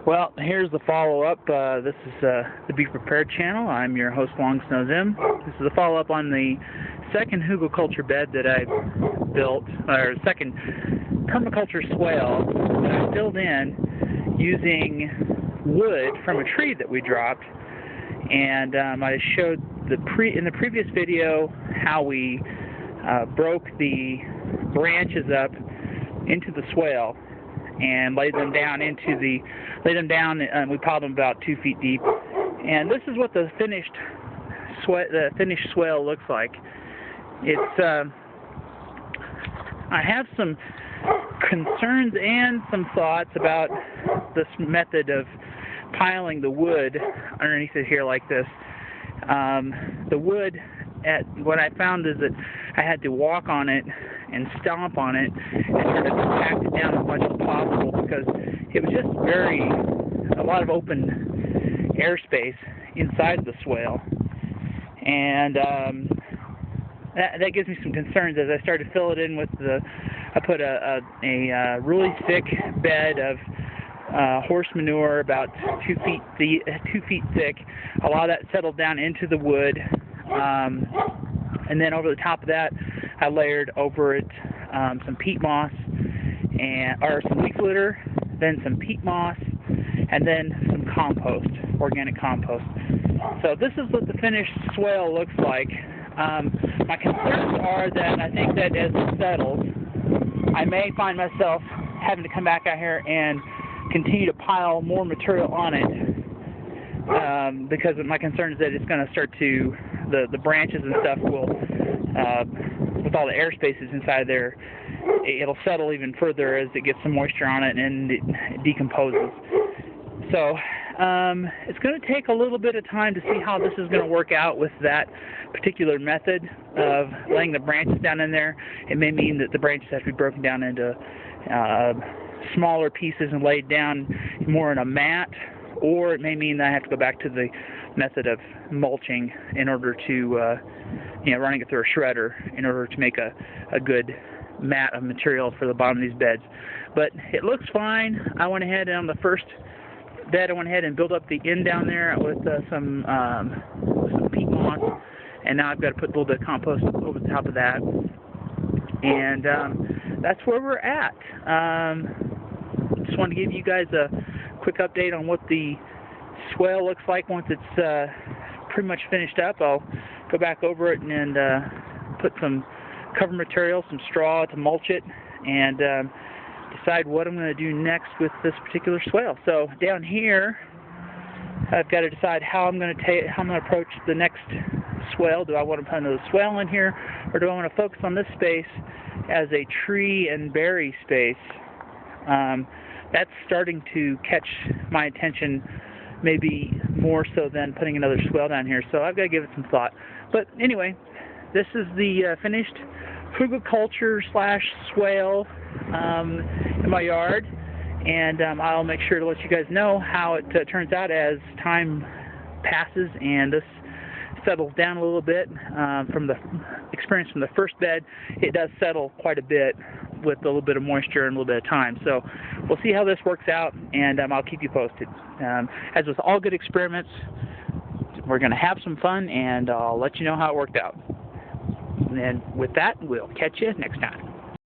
Well, here's the follow-up. This is the Be Prepared channel. I'm your host, Long Snow Zim. This is a follow-up on the second hugelkultur bed that I built, or second permaculture swale that I filled in using wood from a tree that we dropped. And I showed in the previous video how we broke the branches up into the swale and laid them down we piled them about 2 feet deep. And this is what the finished swale looks like. It's I have some concerns and some thoughts about this method of piling the wood underneath it here like this. The wood, what I found is that I had to walk on it and stomp on it and try to compact it down as much as possible because it was just a lot of open airspace inside the swale. And that gives me some concerns as I started to fill it in with I put a really thick bed of horse manure, about 2 feet thick. A lot of that settled down into the wood, and then over the top of that, I layered over it some peat moss or some leaf litter, then some peat moss, and then some compost, organic compost. So this is what the finished swale looks like. My concerns are that I think that as it settles, I may find myself having to come back out here and continue to pile more material on it because of my concern is that it's going to start to, the branches and stuff will, with all the air spaces inside there, it'll settle even further as it gets some moisture on it and it decomposes. So it's going to take a little bit of time to see how this is going to work out with that particular method of laying the branches down in there. It may mean that the branches have to be broken down into smaller pieces and laid down more in a mat, or it may mean that I have to go back to the method of mulching in order to, running it through a shredder in order to make a good mat of material for the bottom of these beds. But it looks fine. I went ahead and on the first bed, I went ahead and built up the end down there with some peat moss, and now I've got to put a little bit of compost over the top of that. And that's where we're at. Just wanted to give you guys a quick update on what the swale looks like once it's pretty much finished up. I'll go back over it and put some cover material, some straw to mulch it, and decide what I'm going to do next with this particular swale. So down here, I've got to decide how I'm going to approach the next swale. Do I want to put another swale in here, or do I want to focus on this space as a tree and berry space? That's starting to catch my attention, maybe more so than putting another swale down here. So I've got to give it some thought. But anyway, this is the finished hugelkultur swale in my yard, and I'll make sure to let you guys know how it turns out as time passes and this settles down a little bit. From the experience from the first bed, it does settle quite a bit with a little bit of moisture and a little bit of time. So we'll see how this works out, and I'll keep you posted. As with all good experiments, we're going to have some fun, and I'll let you know how it worked out. And with that, we'll catch you next time.